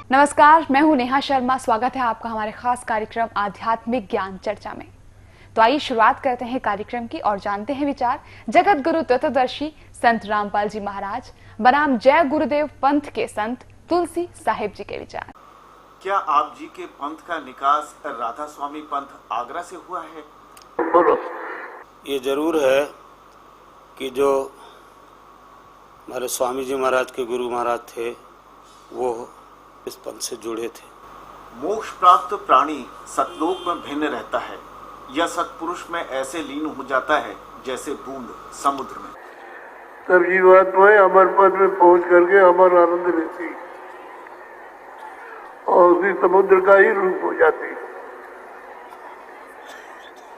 नमस्कार, मैं हूं नेहा शर्मा। स्वागत है आपका हमारे खास कार्यक्रम आध्यात्मिक ज्ञान चर्चा में। तो आइए शुरुआत करते हैं कार्यक्रम की और जानते हैं विचार जगत गुरु तत्वदर्शी संत रामपाल जी महाराज बनाम जय गुरुदेव पंथ के संत तुलसी साहिब जी के विचार। क्या आप जी के पंथ का निकास राधा स्वामी पंथ आगरा से हुआ है? ये जरूर है कि जो हमारे स्वामी जी महाराज के गुरु महाराज थे वो इस पंथ से जुड़े थे। मोक्ष प्राप्त प्राणी सतलोक में भिन्न रहता है। यह सतपुरुष में ऐसे लीन हो जाता है जैसे बूंद समुद्र में। तब जीवात्माएं अमर पद में पहुंच करके अमर आनंद लेती और उसी समुद्र का ही रूप हो जाती।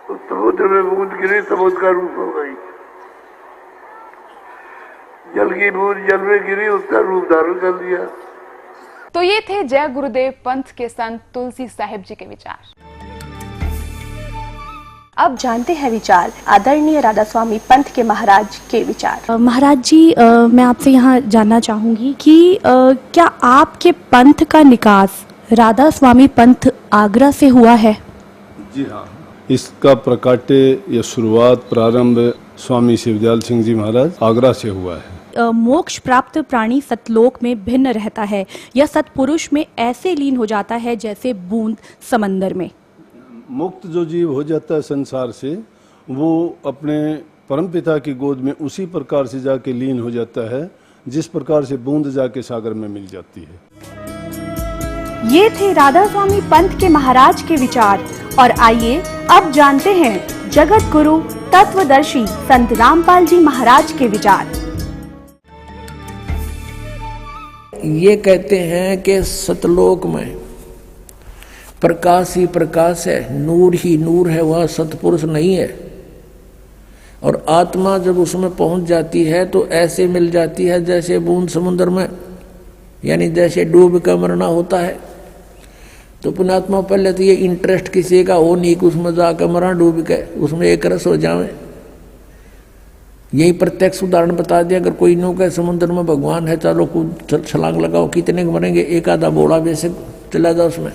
तो समुद्र में बूंद गिरी, समुद्र का रूप हो गई। जल की बूंद जल में गिरी, उसका रूप धारण कर लिया। तो ये थे जय गुरुदेव पंथ के संत तुलसी साहिब जी के विचार। अब जानते हैं विचार आदरणीय राधा स्वामी पंथ के महाराज के विचार। महाराज जी, मैं आपसे यहाँ जानना चाहूंगी कि क्या आपके पंथ का निकास राधा स्वामी पंथ आगरा से हुआ है? जी हाँ, इसका प्रकाट्य या शुरुआत प्रारंभ स्वामी शिवदयाल सिंह जी महाराज आगरा से हुआ है। मोक्ष प्राप्त प्राणी सतलोक में भिन्न रहता है या सतपुरुष में ऐसे लीन हो जाता है जैसे बूंद समंदर में। मुक्त जो जीव हो जाता है संसार से, वो अपने परमपिता की गोद में उसी प्रकार से जाके लीन हो जाता है जिस प्रकार से बूंद जाके सागर में मिल जाती है। ये थे राधा स्वामी पंथ के महाराज के विचार। और आइए अब जानते हैं जगत गुरु तत्वदर्शी संत रामपाल जी महाराज के विचार। ये कहते हैं कि सतलोक में प्रकाश ही प्रकाश है, नूर ही नूर है, वह सतपुरुष नहीं है। और आत्मा जब उसमें पहुंच जाती है तो ऐसे मिल जाती है जैसे बूंद समुद्र में, यानी जैसे डूब कर मरना होता है। तो पुण्यात्मा पहले तो ये इंटरेस्ट किसी का हो नहीं कि उसमें जाकर मरा डूब के, उसमें एक रस हो जाए। यही प्रत्यक्ष उदाहरण बता दिया। अगर कोई नो कहे समुद्र में भगवान है, चलो कूद छलांग लगाओ, कितने के मरेंगे? एक आधा बोला वैसे चला जाओ उसमें।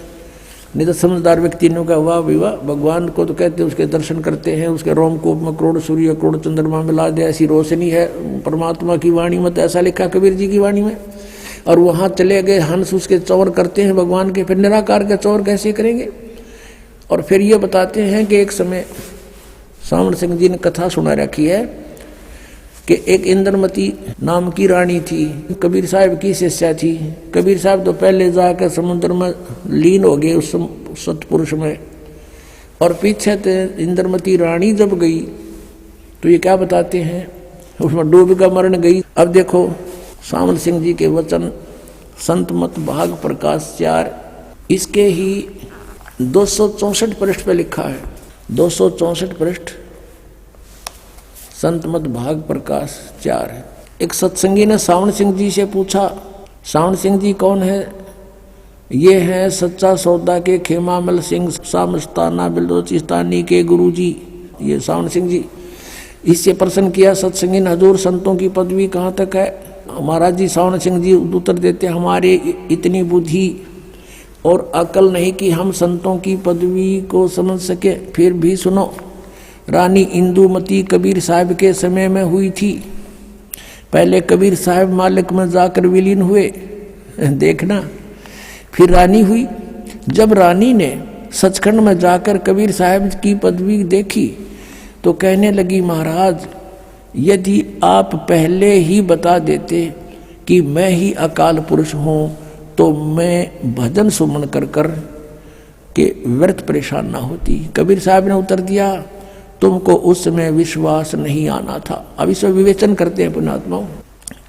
नहीं तो समझदार व्यक्ति ने कहा वाह विवाह, भगवान को तो कहते उसके दर्शन करते हैं, उसके रोमकूप में करोड़ सूर्य करोड़ चंद्रमा मिला दे, ऐसी रोशनी है परमात्मा की वाणी में। तो ऐसा लिखा कबीर जी की वाणी में। और वहाँ चले गए हंस उसके चौर करते हैं भगवान के, फिर निराकार के चौर कैसे करेंगे? और फिर ये बताते हैं कि एक समय सावण सिंह जी ने कथा सुना रखी है कि एक इंद्रमती नाम की रानी थी, कबीर साहब की शिष्या थी। कबीर साहब तो पहले जाकर समुद्र में लीन हो गए उस सतपुरुष में, और पीछे से इंद्रमती रानी जब गई तो ये क्या बताते हैं, उसमें डूब कर मरण गई। अब देखो सावल सिंह जी के वचन, संत मत भाग प्रकाश 4, इसके ही 264 पृष्ठ पे लिखा है। 264 पृष्ठ संत मत भाग प्रकाश 4 है। एक सत्संगी ने सावण सिंह जी से पूछा, सावण सिंह जी कौन है? ये हैं सच्चा सौदा के खेमामल सिंह सामस्ताना बिलोचिस्तानी के गुरु जी, ये सावण सिंह जी। इससे प्रश्न किया सत्संगी ने, हजूर संतों की पदवी कहाँ तक है? महाराज जी सावण सिंह जी उत्तर देते, हमारे इतनी बुद्धि और अकल नहीं कि हम संतों की पदवी को समझ सके। फिर भी सुनो, रानी इंदुमती कबीर साहब के समय में हुई थी। पहले कबीर साहब मालिक में जाकर विलीन हुए, देखना, फिर रानी हुई। जब रानी ने सचखंड में जाकर कबीर साहब की पदवी देखी तो कहने लगी, महाराज यदि आप पहले ही बता देते कि मैं ही अकाल पुरुष हूँ तो मैं भजन सुमन कर कर के व्यर्थ परेशान ना होती। कबीर साहब ने उत्तर दिया, तुमको उस समय विश्वास नहीं आना था। अब इसमें विवेचन करते हैं पुण्यात्माओं।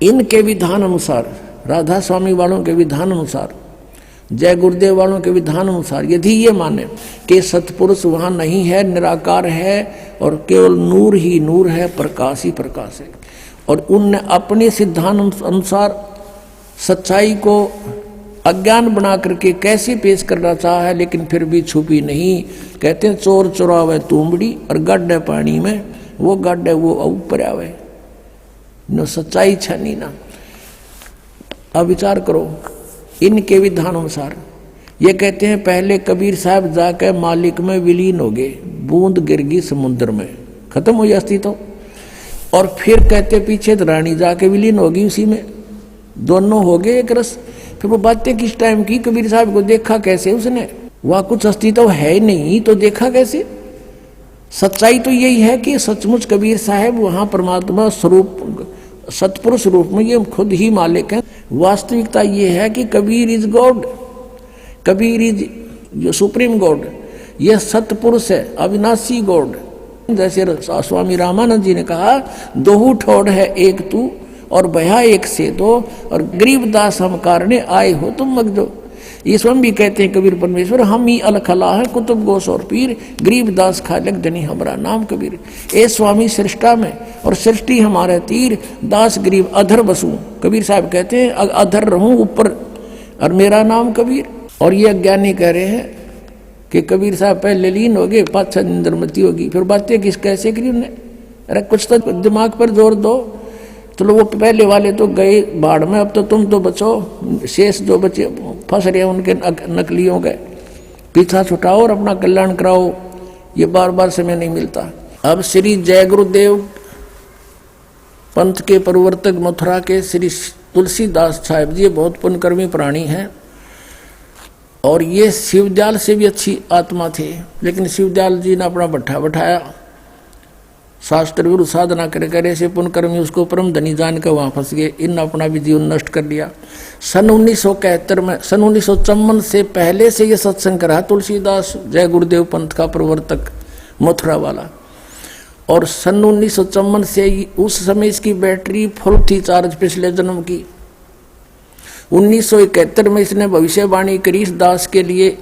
इनके विधान अनुसार, राधा स्वामी वालों के विधान अनुसार, जय गुरुदेव वालों के विधान अनुसार, यदि ये माने कि सतपुरुष वहाँ नहीं है, निराकार है और केवल नूर ही नूर है, प्रकाश ही प्रकाश है, और उनने अपने सिद्धांत अनुसार सच्चाई को अज्ञान बना करके कैसे पेश करना चाहा है, लेकिन फिर भी छुपी नहीं। कहते हैं चोर चुरावे तुमड़ी और गड्ढे पानी में, वो गड्ढे वो ऊपर आवे, न सच्चाई छनी ना। अब विचार करो, इनके विधान अनुसार ये कहते हैं पहले कबीर साहब जाकर मालिक में विलीन हो गए, बूंद गिर गई समुद्र में, खत्म हो जाती तो। और फिर कहते पीछे तो रानी जाके विलीन हो गई उसी में, दोनों हो गए एक रस। फिर वो बातें किस टाइम की, कबीर साहब को देखा कैसे उसने, वहां कुछ अस्तित्व है नहीं तो देखा कैसे। सच्चाई तो यही है कि सचमुच कबीर साहब वहां परमात्मा स्वरूप सतपुरुष रूप में ये खुद ही मालिक है। वास्तविकता ये है कि Kabir is God, Kabir is जो सुप्रीम गॉड, यह सतपुरुष है, अविनाशी गॉड। जैसे स्वामी रामानंद जी ने कहा, दोहू ठोड़ है एक तू और भया एक से दो, और गरीबदास हम कारणे आए हो तुम मगजो। ये स्वयं भी कहते हैं कबीर परमेश्वर, हम ही अलखला है कुतुब गोस और पीर, गरीबदास खालक जनी हमारा नाम कबीर। ए स्वामी सृष्टा में और सृष्टि हमारे तीर, दास गरीब अधर बसू। कबीर साहब कहते हैं अधर रहूं ऊपर और मेरा नाम कबीर। और ये अज्ञानी कह रहे हैं कि कबीर साहब पहले लीन हो गए, पाछा निंदरमती होगी। फिर बातें किस कैसे करी उन्हें, अरे कुछ तो दिमाग पर जोर दो। चलो वो पहले वाले तो गए बाढ़ में, अब तो तुम तो बचो, शेष जो बचे फंस रहे उनके नकलियों गए, पीछा छुटाओ और अपना कल्याण कराओ। ये बार बार समय नहीं मिलता। अब श्री जय गुरुदेव पंथ के प्रवर्तक मथुरा के श्री तुलसीदास साहिब जी बहुत पुण्यकर्मी प्राणी हैं, और ये शिवदयाल से भी अच्छी आत्मा थे। लेकिन शिवदयाल जी ने अपना भट्ठा बैठाया, शास्त्र विरुद्ध साधना करे करे से पुण्यकर्मी उसको परम धनी जान कर वहाँ फंस गए। इन अपना भी जीवन नष्ट कर लिया। सन 1971 में, सन 1954 से पहले से ये सत्संग करा तुलसीदास जय गुरुदेव पंथ का प्रवर्तक मथुरा वाला। और सन 1954 से उस समय इसकी बैटरी फुल थी चार्ज पिछले जन्म की। 1971 में इसने भविष्यवाणी करी इस दास के लिए।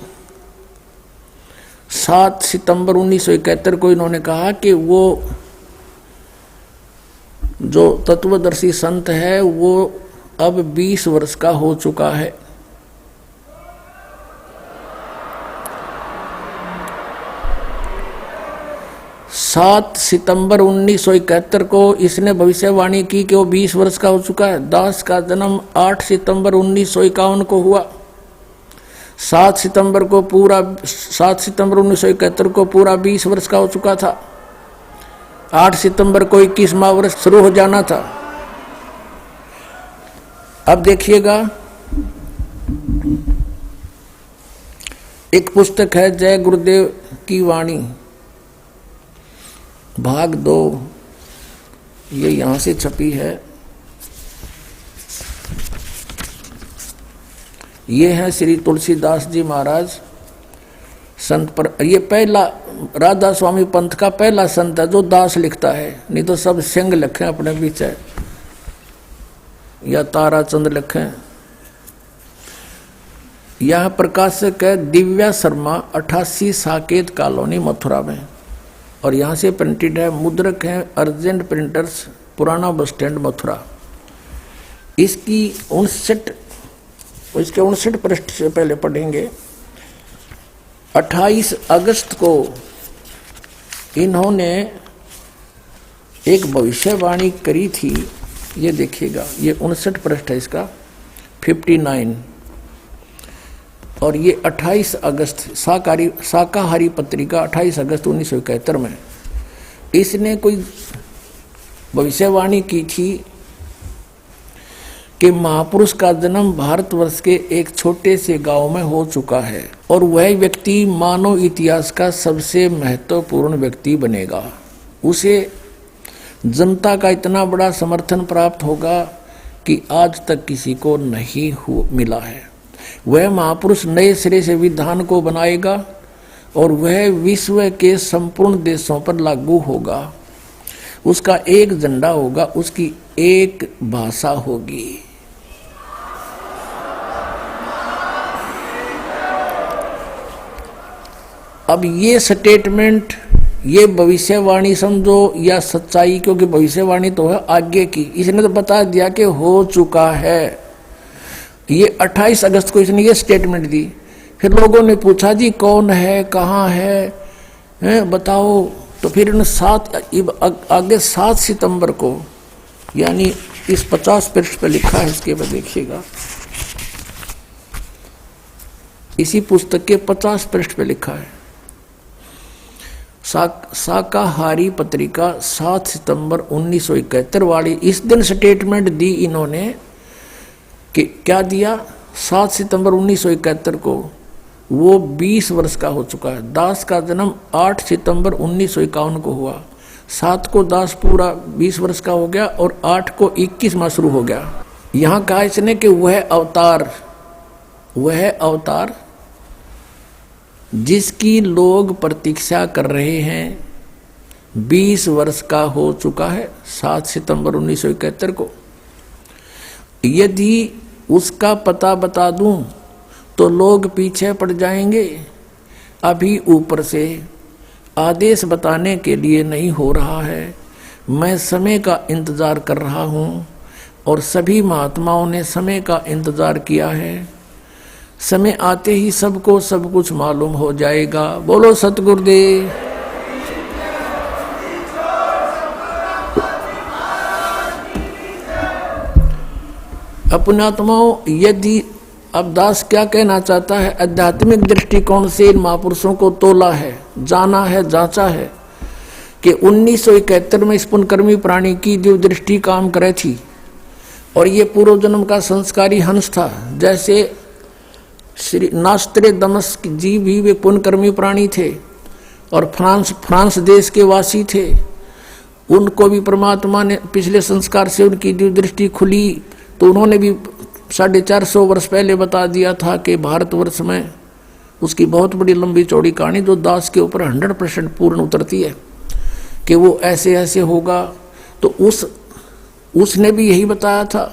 7 सितंबर 1971 को इन्होंने कहा कि वो जो तत्वदर्शी संत है वो अब 20 वर्ष का हो चुका है। सात सितंबर 1971 को इसने भविष्यवाणी की कि वो 20 वर्ष का हो चुका है। दास का जन्म 8 सितंबर 1951 को हुआ। 7 सितंबर 1971 को पूरा 20 वर्ष का हो चुका था। 8 सितंबर को 21वां वर्ष शुरू हो जाना था। अब देखिएगा, एक पुस्तक है जय गुरुदेव की वाणी भाग 2, ये यहां से छपी है। ये है श्री तुलसीदास जी महाराज संत पर। ये पहला राधा स्वामी पंथ का पहला संत है जो दास लिखता है, नहीं तो सब सिंह लिखे अपने पीछे या ताराचंद लिखे। यह प्रकाशक है दिव्या शर्मा, 88 साकेत कॉलोनी मथुरा में, और यहाँ से प्रिंटेड है। मुद्रक है अर्जेंट प्रिंटर्स, पुराना बस स्टैंड मथुरा। इसकी 59 पृष्ठ से पहले पढ़ेंगे। 28 अगस्त को इन्होंने एक भविष्यवाणी करी थी। ये देखिएगा, ये 59 पृष्ठ है इसका, 59। और ये 28 अगस्त शाकाहारी पत्रिका 28 अगस्त 1971 में इसने कोई भविष्यवाणी की थी कि महापुरुष का जन्म भारतवर्ष के एक छोटे से गांव में हो चुका है और वह व्यक्ति मानव इतिहास का सबसे महत्वपूर्ण व्यक्ति बनेगा। उसे जनता का इतना बड़ा समर्थन प्राप्त होगा कि आज तक किसी को नहीं मिला है। वह महापुरुष नए सिरे से विधान को बनाएगा और वह विश्व के संपूर्ण देशों पर लागू होगा। उसका एक झंडा होगा, उसकी एक भाषा होगी। अब ये स्टेटमेंट, ये भविष्यवाणी समझो या सच्चाई, क्योंकि भविष्यवाणी तो है आगे की, इसने तो बता दिया कि हो चुका है। ये 28 अगस्त को इसने ये स्टेटमेंट दी। फिर लोगों ने पूछा जी कौन है, कहाँ है, बताओ। तो फिर आगे 7 सितंबर को, यानी इस 50 पृष्ठ पर लिखा है, इसके बाद देखिएगा। इसी पुस्तक के 50 पृष्ठ पे लिखा है। शाकाहारी पत्रिका 7 सितंबर 1971 वाली इस दिन स्टेटमेंट दी इन्होंने कि क्या दिया, 7 सितंबर 1971 को वो 20 वर्ष का हो चुका है। दास का जन्म 8 सितंबर 1951 को हुआ। 7 को दास पूरा 20 वर्ष का हो गया और 8 को 21 माह शुरू हो गया। यहाँ कहा इसने कि वह अवतार जिसकी लोग प्रतीक्षा कर रहे हैं 20 वर्ष का हो चुका है 7 सितंबर 1971 को। यदि उसका पता बता दूं तो लोग पीछे पड़ जाएंगे। अभी ऊपर से आदेश बताने के लिए नहीं हो रहा है। मैं समय का इंतजार कर रहा हूं और सभी महात्माओं ने समय का इंतजार किया है। समय आते ही सबको सब कुछ मालूम हो जाएगा। बोलो सतगुरुदेव। अपनात्माओं, यदि अब दास क्या कहना चाहता है, आध्यात्मिक दृष्टिकोण से इन महापुरुषों को तोला है, जाना है, जांचा है कि 1971 में इस पुण्यकर्मी प्राणी की जो दृष्टि काम करे थी और ये पूर्व जन्म का संस्कारी हंस था। जैसे श्री नास्त्रेदमस जी भी वे पुण्यकर्मी प्राणी थे और फ्रांस देश के वासी थे। उनको भी परमात्मा ने पिछले संस्कार से उनकी जो दृष्टि खुली तो उन्होंने भी 450 वर्ष पहले बता दिया था कि भारतवर्ष में उसकी बहुत बड़ी लंबी चौड़ी कहानी जो दास के ऊपर 100% पूर्ण उतरती है कि वो ऐसे ऐसे होगा। तो उसने भी यही बताया था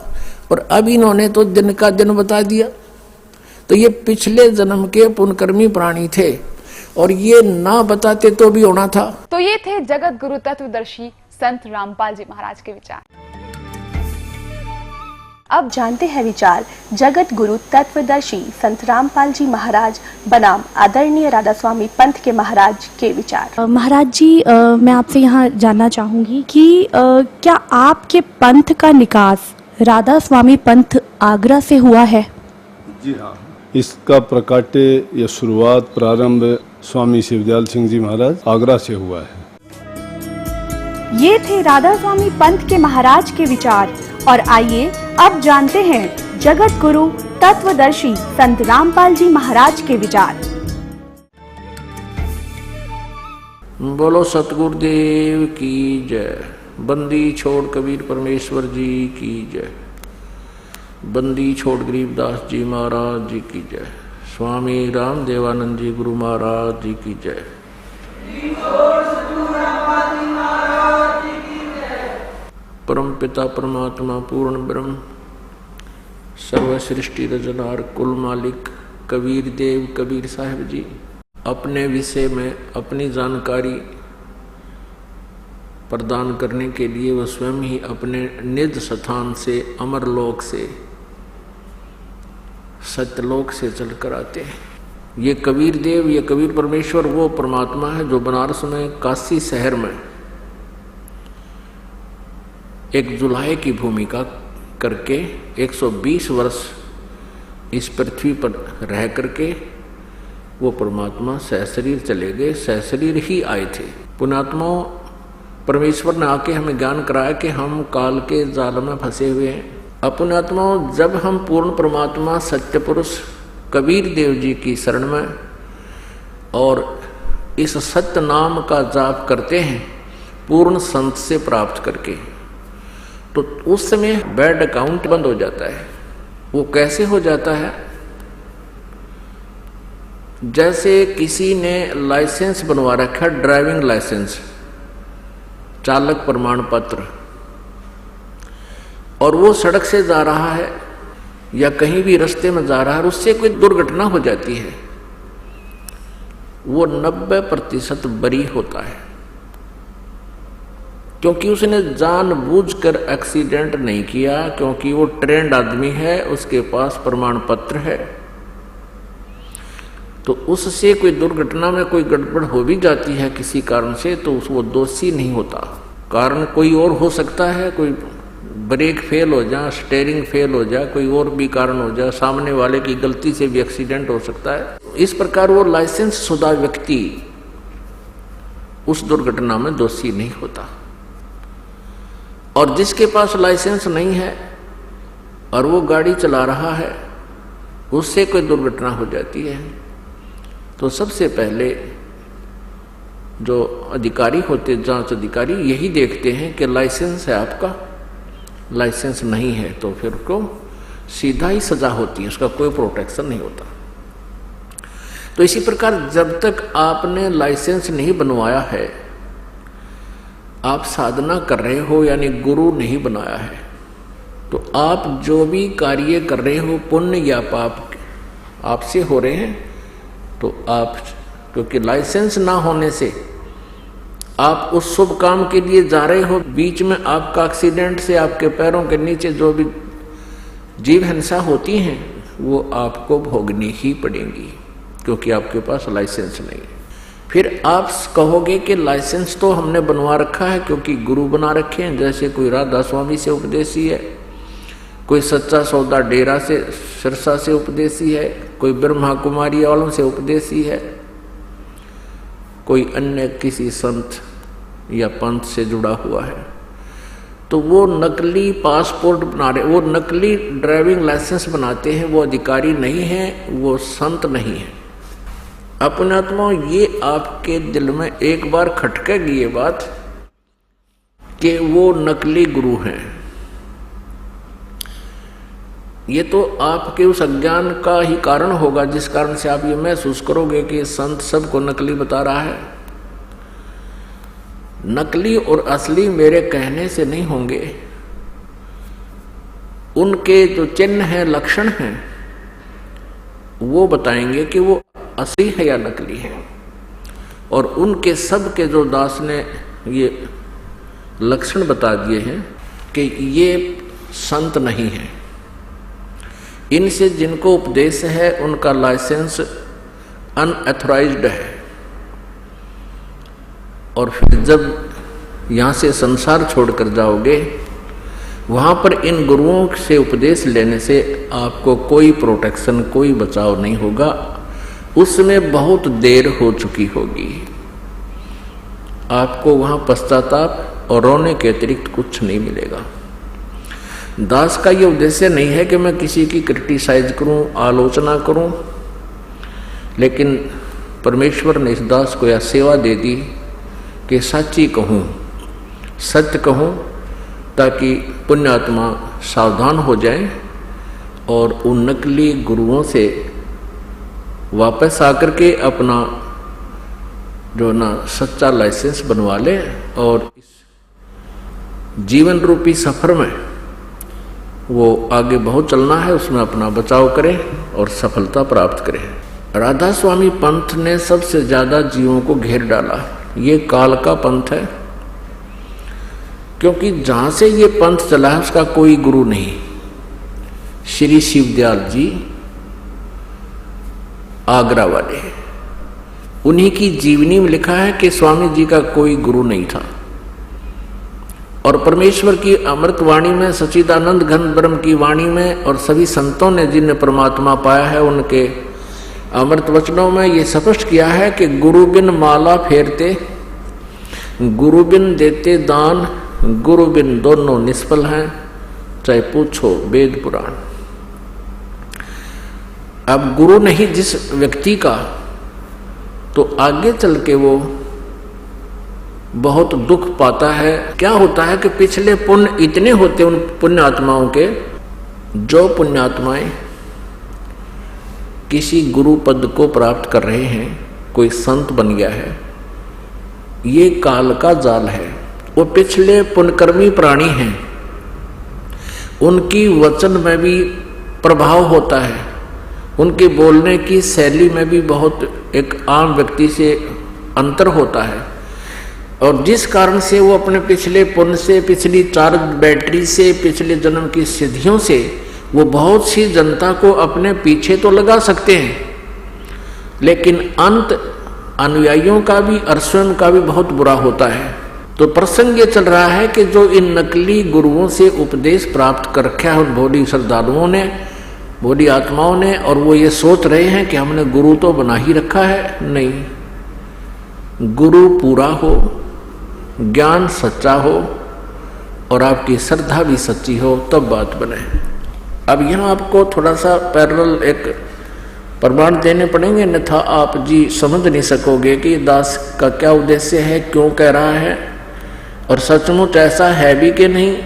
और अब इन्होंने तो दिन का दिन बता दिया। तो ये पिछले जन्म के पुण्यकर्मी प्राणी थे और ये ना बताते तो भी होना था। तो ये थे जगत गुरु तत्वदर्शी संत रामपाल जी महाराज के विचार। अब जानते हैं विचार जगत गुरु तत्वदर्शी संत रामपाल जी महाराज बनाम आदरणीय राधा स्वामी पंथ के महाराज के विचार। महाराज जी, मैं आपसे यहाँ जानना चाहूँगी कि क्या आपके पंथ का निकास राधा स्वामी पंथ आगरा से हुआ है? जी हाँ, इसका प्रकाट्य या शुरुआत प्रारंभ स्वामी शिवदयाल सिंह जी महाराज आगरा से हुआ है। ये थे राधा स्वामी पंथ के महाराज के विचार और आइए अब जानते हैं जगत गुरु तत्वदर्शी संत रामपाल जी महाराज के विचार। बोलो सतगुरुदेव की जय। बंदी छोड़ कबीर परमेश्वर जी की जय। बंदी छोड़ गरीबदास जी महाराज जी की जय। स्वामी रामदेवानंद जी गुरु महाराज जी की जय। परम पिता परमात्मा पूर्ण ब्रह्म सर्व सृष्टि रचनार कुल मालिक कबीर देव कबीर साहिब जी अपने विषय में अपनी जानकारी प्रदान करने के लिए वह स्वयं ही अपने निज स्थान से अमरलोक से सत्यलोक से चलकर आते हैं। ये कबीर देव, ये कबीर परमेश्वर वो परमात्मा है जो बनारस में काशी शहर में एक जुलाहे की भूमिका करके 120 वर्ष इस पृथ्वी पर रह करके वो परमात्मा सहशरीर चले गए, सहशरीर ही आए थे। पुण्यात्माओं, परमेश्वर ने आके हमें ज्ञान कराया कि हम काल के जाल में फंसे हुए हैं। पुण्यात्माओं, जब हम पूर्ण परमात्मा सत्य पुरुष कबीर देव जी की शरण में और इस सत्य नाम का जाप करते हैं पूर्ण संत से प्राप्त करके, तो उस समय बैड अकाउंट बंद हो जाता है। वो कैसे हो जाता है? जैसे किसी ने लाइसेंस बनवा रखा, ड्राइविंग लाइसेंस, चालक प्रमाण पत्र, और वो सड़क से जा रहा है या कहीं भी रास्ते में जा रहा है और उससे कोई दुर्घटना हो जाती है, वो 90% बरी होता है, क्योंकि उसने जानबूझकर एक्सीडेंट नहीं किया, क्योंकि वो ट्रेंड आदमी है, उसके पास प्रमाण पत्र है। तो उससे कोई दुर्घटना में कोई गड़बड़ हो भी जाती है किसी कारण से, तो वो दोषी नहीं होता। कारण कोई और हो सकता है, कोई ब्रेक फेल हो जाए, स्टेयरिंग फेल हो जाए, कोई और भी कारण हो जाए, सामने वाले की गलती से भी एक्सीडेंट हो सकता है। इस प्रकार वो लाइसेंस शुदा व्यक्ति उस दुर्घटना में दोषी नहीं होता। और जिसके पास लाइसेंस नहीं है और वो गाड़ी चला रहा है, उससे कोई दुर्घटना हो जाती है तो सबसे पहले जो अधिकारी होते, जांच अधिकारी, यही देखते हैं कि लाइसेंस है आपका, लाइसेंस नहीं है तो फिर को सीधा ही सजा होती है, उसका कोई प्रोटेक्शन नहीं होता। तो इसी प्रकार जब तक आपने लाइसेंस नहीं बनवाया है, आप साधना कर रहे हो यानी गुरु नहीं बनाया है, तो आप जो भी कार्य कर रहे हो, पुण्य या पाप आपसे हो रहे हैं, तो आप, क्योंकि लाइसेंस ना होने से आप उस शुभ काम के लिए जा रहे हो, बीच में आपका एक्सीडेंट से आपके पैरों के नीचे जो भी जीव हिंसा होती हैं वो आपको भोगनी ही पड़ेंगी, क्योंकि आपके पास लाइसेंस नहीं है। फिर आप कहोगे कि लाइसेंस तो हमने बनवा रखा है क्योंकि गुरु बना रखे हैं, जैसे कोई राधा स्वामी से उपदेशी है, कोई सच्चा सौदा डेरा से सिरसा से उपदेशी है, कोई ब्रह्मा कुमारी वालों से उपदेशी है, कोई अन्य किसी संत या पंथ से जुड़ा हुआ है, तो वो नकली पासपोर्ट बना रहे, वो नकली ड्राइविंग लाइसेंस बनाते हैं, वो अधिकारी नहीं है, वो संत नहीं है। अपने आत्मा, ये आपके दिल में एक बार खटकेगी ये बात कि वो नकली गुरु हैं। ये तो आपके उस अज्ञान का ही कारण होगा जिस कारण से आप ये महसूस करोगे कि संत सबको नकली बता रहा है। नकली और असली मेरे कहने से नहीं होंगे, उनके जो चिन्ह हैं, लक्षण हैं, वो बताएंगे कि वो असली है या नकली है। और उनके सब के जो दास ने ये लक्षण बता दिए हैं कि ये संत नहीं है, इनसे जिनको उपदेश है उनका लाइसेंस अनऑथराइज्ड है। और फिर जब यहाँ से संसार छोड़कर जाओगे, वहाँ पर इन गुरुओं से उपदेश लेने से आपको कोई प्रोटेक्शन, कोई बचाव नहीं होगा, उसमें बहुत देर हो चुकी होगी। आपको वहाँ पश्चाताप और रोने के अतिरिक्त कुछ नहीं मिलेगा। दास का ये उद्देश्य नहीं है कि मैं किसी की क्रिटिसाइज करूं, आलोचना करूं, लेकिन परमेश्वर ने इस दास को यह सेवा दे दी कि सच्ची कहूं, सत्य कहूं, ताकि पुण्यात्मा सावधान हो जाएं और उन नकली गुरुओं से वापस आकर के अपना जो ना सच्चा लाइसेंस बनवा ले और इस जीवन रूपी सफर में वो आगे बहुत चलना है, उसमें अपना बचाव करें और सफलता प्राप्त करें। राधा स्वामी पंथ ने सबसे ज्यादा जीवों को घेर डाला। ये काल का पंथ है, क्योंकि जहां से ये पंथ चला है उसका कोई गुरु नहीं। श्री शिवदयाल जी आगरा वाले, उन्हीं की जीवनी में लिखा है कि स्वामी जी का कोई गुरु नहीं था। और परमेश्वर की अमृत वाणी में, सच्चिदानंद घन ब्रह्म की वाणी में और सभी संतों ने जिन्हें परमात्मा पाया है, उनके अमृत वचनों में ये स्पष्ट किया है कि गुरु बिन माला फेरते, गुरु बिन देते दान, गुरु बिन दोनों निष्फल हैं, चाहे पूछो वेद पुराण। अब गुरु नहीं जिस व्यक्ति का, तो आगे चल के वो बहुत दुख पाता है। क्या होता है कि पिछले पुण्य इतने होते उन पुण्य आत्माओं के, जो पुण्यात्माएं किसी गुरु पद को प्राप्त कर रहे हैं, कोई संत बन गया है, ये काल का जाल है। वो पिछले पुण्यकर्मी प्राणी हैं, उनकी वचन में भी प्रभाव होता है, उनके बोलने की शैली में भी बहुत एक आम व्यक्ति से अंतर होता है। और जिस कारण से वो अपने पिछले पुण्य से, पिछली चार्ज बैटरी से, पिछले जन्म की सिद्धियों से वो बहुत सी जनता को अपने पीछे तो लगा सकते हैं, लेकिन अंत अनुयायियों का भी और स्वयं का भी बहुत बुरा होता है। तो प्रसंग ये चल रहा है कि जो इन नकली गुरुओं से उपदेश प्राप्त कर रखा है उन भोली श्रद्धालुओं ने, भोली आत्माओं ने, और वो ये सोच रहे हैं कि हमने गुरु तो बना ही रखा है। नहीं, गुरु पूरा हो, ज्ञान सच्चा हो और आपकी श्रद्धा भी सच्ची हो, तब बात बने। अब यहाँ आपको थोड़ा सा पैरेलल एक प्रमाण देने पड़ेंगे, अन्यथा आप जी समझ नहीं सकोगे कि दास का क्या उद्देश्य है, क्यों कह रहा है और सचमुच ऐसा है भी कि नहीं।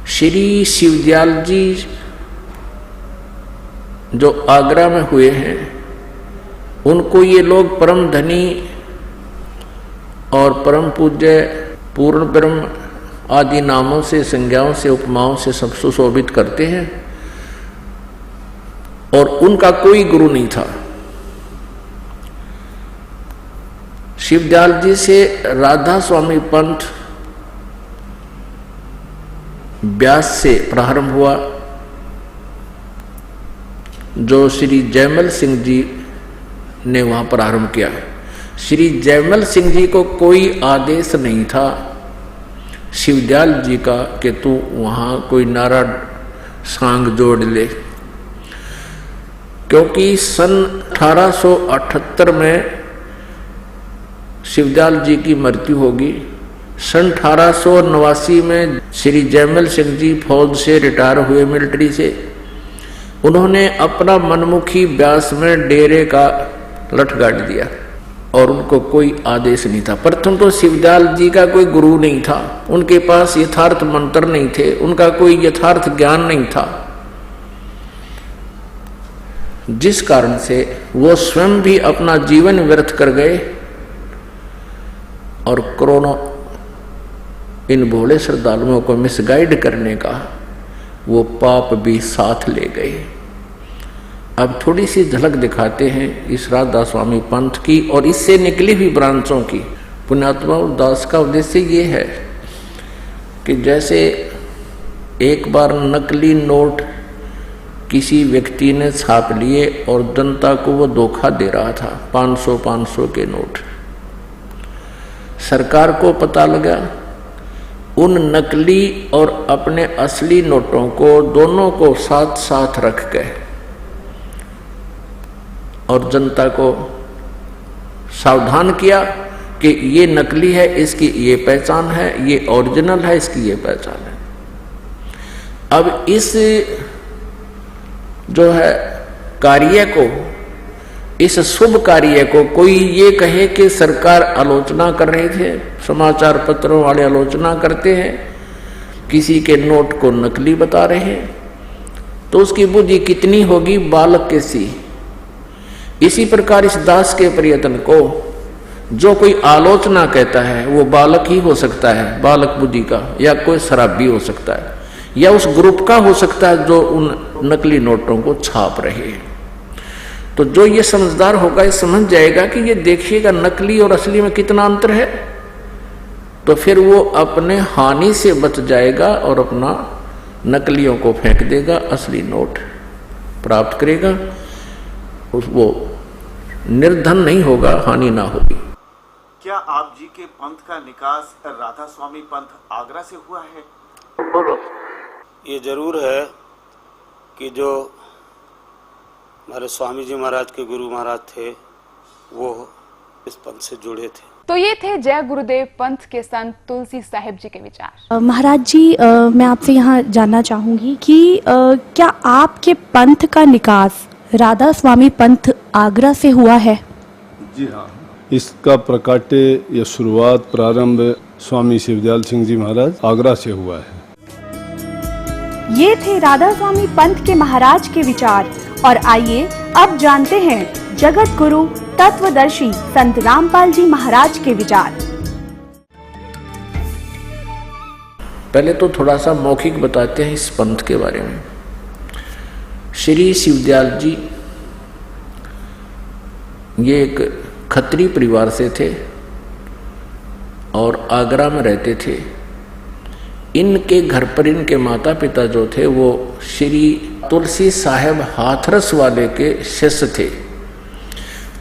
श्री शिवदयाल जी जो आगरा में हुए हैं, उनको ये लोग परम धनी और परम पूज्य, पूर्ण ब्रह्म आदि नामों से, संज्ञाओं से, उपमाओं से सब सुशोभित करते हैं, और उनका कोई गुरु नहीं था। शिवदयाल जी से राधा स्वामी पंथ व्यास से प्रारंभ हुआ, जो श्री जयमल सिंह जी ने वहां प्रारंभ किया। श्री जयमल सिंह जी को कोई आदेश नहीं था शिवदयाल जी का कि तू वहां कोई नारा सांग जोड़ ले, क्योंकि सन 1878 में शिवदयाल जी की मृत्यु होगी। सन 1889 में श्री जयमल सिंह जी फौज से रिटायर हुए, मिलिट्री से। उन्होंने अपना मनमुखी व्यास में डेरे का लठ गाड़ दिया और उनको कोई आदेश नहीं था। प्रथम तो शिवदयाल जी का कोई गुरु नहीं था, उनके पास यथार्थ मंत्र नहीं थे, उनका कोई यथार्थ ज्ञान नहीं था, जिस कारण से वो स्वयं भी अपना जीवन व्यर्थ कर गए और करोड़ों इन भोले श्रद्धालुओं को मिसगाइड करने का वो पाप भी साथ ले गए। अब थोड़ी सी झलक दिखाते हैं इस राधा स्वामी पंथ की और इससे निकली हुई ब्रांचों की। पुण्यात्मा और दास का उद्देश्य ये है कि जैसे एक बार नकली नोट किसी व्यक्ति ने छाप लिए और जनता को वो धोखा दे रहा था, 500 के नोट। सरकार को पता लगा, उन नकली और अपने असली नोटों को दोनों को साथ साथ रख के और जनता को सावधान किया कि ये नकली है, इसकी ये पहचान है, ये ओरिजिनल है, इसकी ये पहचान है। अब इस जो है कार्य को, इस शुभ कार्य को कोई ये कहे कि सरकार आलोचना कर रहे थे, समाचार पत्रों वाले आलोचना करते हैं, किसी के नोट को नकली बता रहे हैं, तो उसकी बुद्धि कितनी होगी बालक के सी। इसी प्रकार इस दास के प्रयत्न को जो कोई आलोचना कहता है वो बालक ही हो सकता है, बालक बुद्धि का, या कोई शराबी हो सकता है, या उस ग्रुप का हो सकता है जो उन नकली नोटों को छाप रहे हैं। तो जो ये समझदार होगा ये समझ जाएगा कि ये देखिएगा नकली और असली में कितना अंतर है, तो फिर वो अपने हानि से बच जाएगा और अपना नकलियों को फेंक देगा, असली नोट प्राप्त करेगा, वो निर्धन नहीं होगा, हानि ना होगी। क्या आप जी के पंथ का निकास राधा स्वामी पंथ आगरा से हुआ है? बोलो। ये जरूर है कि जो हमारे स्वामी जी महाराज के गुरु महाराज थे वो इस पंथ से जुड़े थे। तो ये थे जय गुरुदेव पंथ के संत तुलसी साहिब जी के विचार। महाराज जी, मैं आपसे यहाँ जानना चाहूँगी कि क्या आपके पंथ का निकास राधा स्वामी पंथ आगरा से हुआ है? जी हाँ, इसका प्रकाट्य या शुरुआत प्रारंभ स्वामी शिवदयाल सिंह जी महाराज आगरा से हुआ है। ये थे राधा स्वामी पंथ के महाराज के विचार। और आइए अब जानते हैं जगत गुरु तत्वदर्शी संत रामपाल जी महाराज के विचार। पहले तो थोड़ा सा मौखिक बताते हैं इस पंथ के बारे में। श्री शिवदयाल जी ये एक खत्री परिवार से थे और आगरा में रहते थे। इनके घर पर इनके माता पिता जो थे वो श्री तुलसी साहेब हाथरस वाले के शिष्य थे।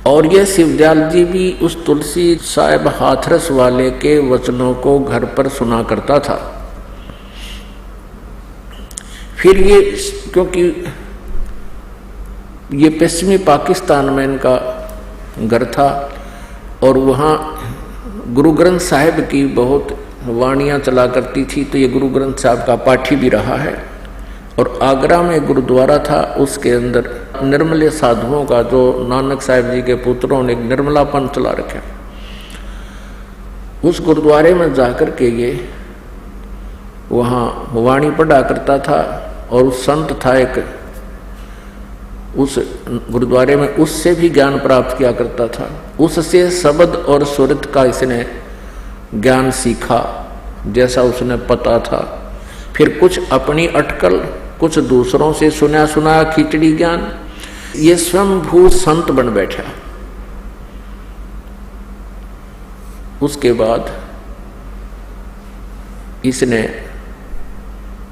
और ये शिवदयाल जी भी उस तुलसी साहिब हाथरस वाले के वचनों को घर पर सुना करता था। फिर ये, क्योंकि ये पश्चिमी पाकिस्तान में इनका घर था और वहाँ गुरु ग्रंथ साहिब की बहुत वाणियाँ चला करती थी, तो ये गुरु ग्रंथ साहिब का पाठी भी रहा है। और आगरा में गुरुद्वारा था, उसके अंदर निर्मले साधुओं का, जो नानक साहिब जी के पुत्रों ने एक निर्मला पंथ चला रखा, उस गुरुद्वारे में जाकर के ये वहाँ वाणी पढ़ा करता था। और उस संत था एक, उस गुरुद्वारे में, उससे भी ज्ञान प्राप्त किया करता था। उससे शब्द और सुरत का इसने ज्ञान सीखा जैसा उसने पता था। फिर कुछ अपनी अटकल, कुछ दूसरों से सुना सुनाया खिचड़ी ज्ञान, ये स्वयंभू संत बन बैठा। उसके बाद इसने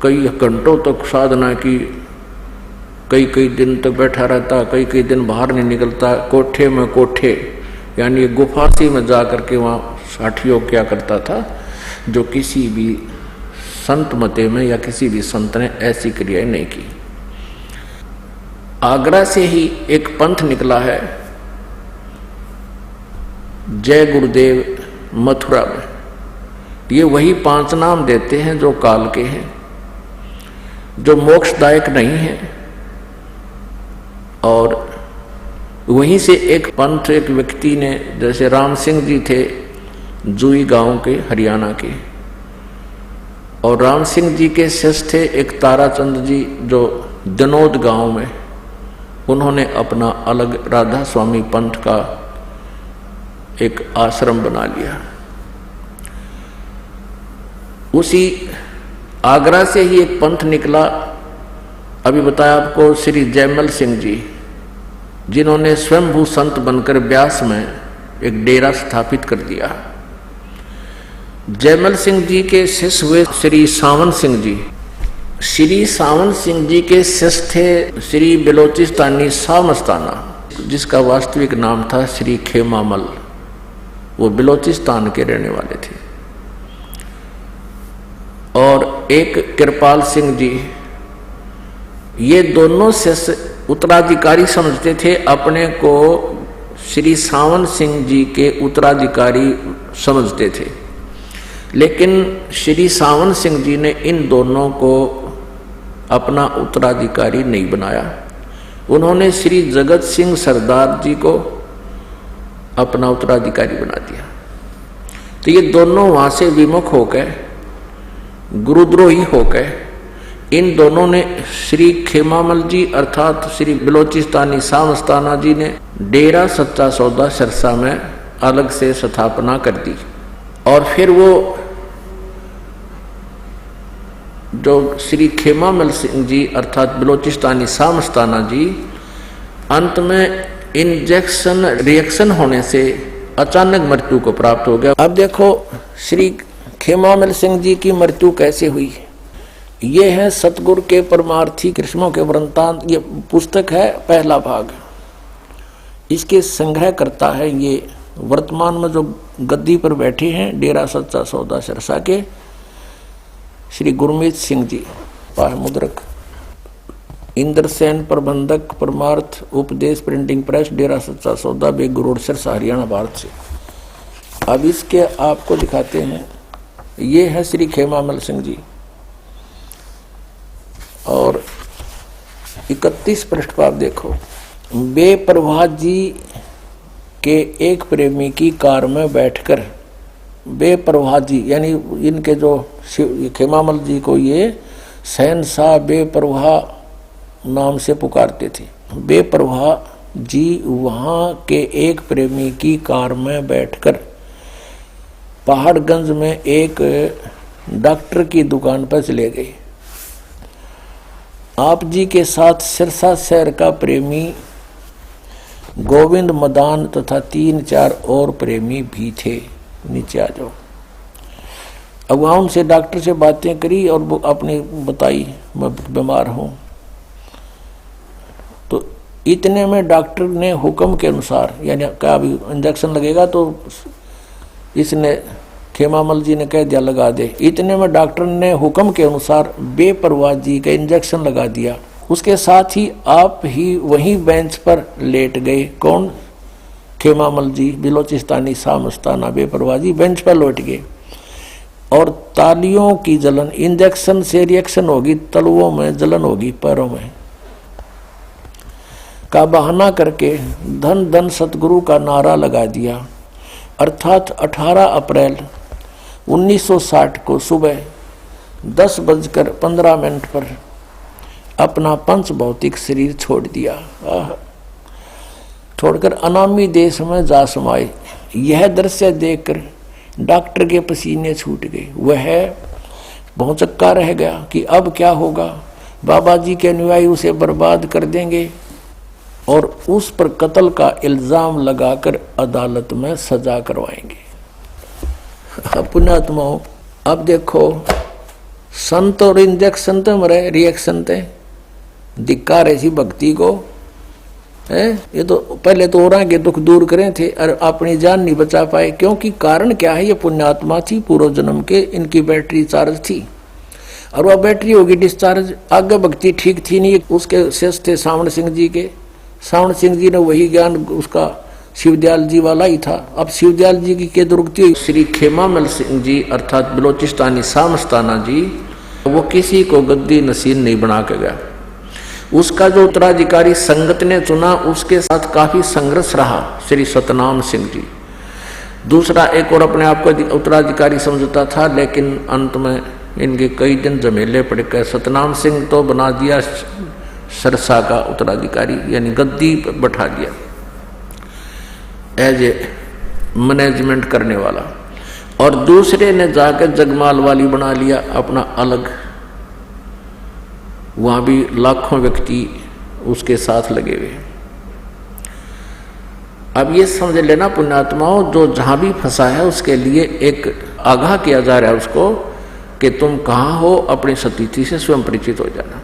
कई घंटों तक साधना की, कई दिन तक बैठा रहता, कई दिन बाहर नहीं निकलता, कोठे में कोठे यानी गुफा सी में जा करके वहाँ साठियोग किया करता था, जो किसी भी संत मते में या किसी भी संत ने ऐसी क्रियाएं नहीं की। आगरा से ही एक पंथ निकला है, जय गुरुदेव मथुरा में। ये वही 5 नाम देते हैं जो काल के हैं, जो मोक्षदायक नहीं है। और वहीं से एक पंथ, एक व्यक्ति ने, जैसे राम सिंह जी थे जुई गांव के, हरियाणा के, और राम सिंह जी के शिष्य थे एक ताराचंद जी जो जनोद गांव में, उन्होंने अपना अलग राधा स्वामी पंथ का एक आश्रम बना लिया। उसी आगरा से ही एक पंथ निकला, अभी बताया आपको, श्री जयमल सिंह जी, जिन्होंने स्वयंभू संत बनकर ब्यास में एक डेरा स्थापित कर दिया। जयमल सिंह जी के शिष्य हुए श्री सावन सिंह जी। श्री सावन सिंह जी के शिष्य थे श्री बिलोचिस्तानी शाह मस्ताना, जिसका वास्तविक नाम था श्री खेमामल। वो बिलोचिस्तान के रहने वाले थे। और एक कृपाल सिंह जी, ये दोनों शिष्य उत्तराधिकारी समझते थे अपने को, श्री सावन सिंह जी के उत्तराधिकारी समझते थे। लेकिन श्री सावन सिंह जी ने इन दोनों को अपना उत्तराधिकारी नहीं बनाया। उन्होंने श्री जगत सिंह सरदार जी को अपना उत्तराधिकारी बना दिया। तो ये दोनों वहां से विमुख होकर, गुरुद्रोही होकर, इन दोनों ने श्री खेमामल जी अर्थात श्री बिलोचिस्तानी शाह मस्ताना जी ने डेरा सच्चा सौदा सिरसा में अलग से स्थापना कर दी। और फिर वो जो श्री खेमामल सिंह जी अर्थात बिलोचिस्तानी शाह मस्ताना जी, अंत में इंजेक्शन रिएक्शन होने से अचानक मृत्यु को प्राप्त हो गया। अब देखो श्री खेमामल सिंह जी की मृत्यु कैसे हुई। ये है सतगुरु के परमार्थी कृष्णों के वृंतांत। ये पुस्तक है, पहला भाग। इसके संग्रह करता है ये वर्तमान में जो गद्दी पर बैठे हैं डेरा सच्चा सौदा सिरसा के श्री गुरमीत सिंह जी, पाह मुद्रक, इंद्रसेन प्रबंधक, परमार्थ उपदेश प्रिंटिंग प्रेस, डेरा सच्चा सौदा, बेगू रोड, सिरसा, हरियाणा, भारत से। अब इसके आपको दिखाते हैं। ये है श्री खेमामल सिंह जी और 31 पृष्ठ पर आप देखो। बेपरवाह जी के एक प्रेमी की कार में बैठकर, बेपरवाह जी यानी इनके जो खेमामल जी को ये शहंशाह बेपरवाह नाम से पुकारते थे। बेपरवाह जी वहाँ के एक प्रेमी की कार में बैठकर पहाड़गंज में एक डॉक्टर की दुकान पर चले गए। आप जी के साथ सिरसा शहर का प्रेमी गोविंद मदान तथा 3-4 और प्रेमी भी थे। नीचे आ जाओ। अब वहाँ उनसे डॉक्टर से बातें करी और वो अपने बताई, मैं बीमार हूँ। तो इतने में डॉक्टर ने हुक्म के अनुसार, यानी क्या अभी इंजेक्शन लगेगा, तो इसने खेमामल जी ने कह दिया लगा दे। इतने में डॉक्टर ने हुक्म के अनुसार बेपरवाह जी का इंजेक्शन लगा दिया। उसके साथ ही आप ही वहीं बेंच पर लेट गए। कौन? खेमामल जी, बिलोचिस्तानी सामस्ताना बेपरवाह जी बेंच पर लौट गए और तालियों की जलन, इंजेक्शन से रिएक्शन होगी, तलवों में जलन होगी, पैरों में का बहाना करके धन धन सतगुरु का नारा लगा दिया। अर्थात 18 अप्रैल 1960 को सुबह 10:15 पर अपना पंच भौतिक शरीर छोड़ दिया। छोड़कर अनामी देश में जा समाये। यह दृश्य देखकर डॉक्टर के पसीने छूट गए। वह भौचक्का रह गया कि अब क्या होगा। बाबा जी के अनुयायी उसे बर्बाद कर देंगे और उस पर कत्ल का इल्जाम लगाकर अदालत में सजा करवाएंगे। पुण्यात्माओं, अब देखो, संत और इंजेक्शन तो मरे, रिएक्शन थे, धिक्कार ऐसी भक्ति को है। ये तो पहले तो और के दुख दूर करें थे और अपनी जान नहीं बचा पाए। क्योंकि कारण क्या है? ये पुण्यात्मा थी, पूर्व जन्म के, इनकी बैटरी चार्ज थी और वह बैटरी होगी डिस्चार्ज। आगे भक्ति ठीक थी नहीं। उसके शेष थे सावण सिंह जी के। सावण सिंह जी ने वही ज्ञान उसका शिवदयाल जी वाला ही था। अब शिवदयाल जी की के दुर्गति हुई। श्री खेमामल सिंह जी अर्थात बिलोचिस्तानी सामस्ताना जी, वो किसी को गद्दी नसीन नहीं बना के गया। उसका जो उत्तराधिकारी संगत ने चुना, उसके साथ काफी संघर्ष रहा श्री सतनाम सिंह जी। दूसरा एक और अपने आप को उत्तराधिकारी समझता था, लेकिन अंत में इनके कई दिन झमेले पड़ गए। सतनाम सिंह तो बना दिया सरसा का उत्तराधिकारी, यानी गद्दी पर बैठा दिया एज ए मैनेजमेंट करने वाला, और दूसरे ने जाकर जगमाल वाली बना लिया अपना अलग। वहां भी लाखों व्यक्ति उसके साथ लगे हुए। अब ये समझ लेना पुण्यात्माओं, जो जहां भी फंसा है उसके लिए एक आगाह किया जा रहा है उसको कि तुम कहाँ हो, अपनी स्थिति से स्वयं परिचित हो जाना।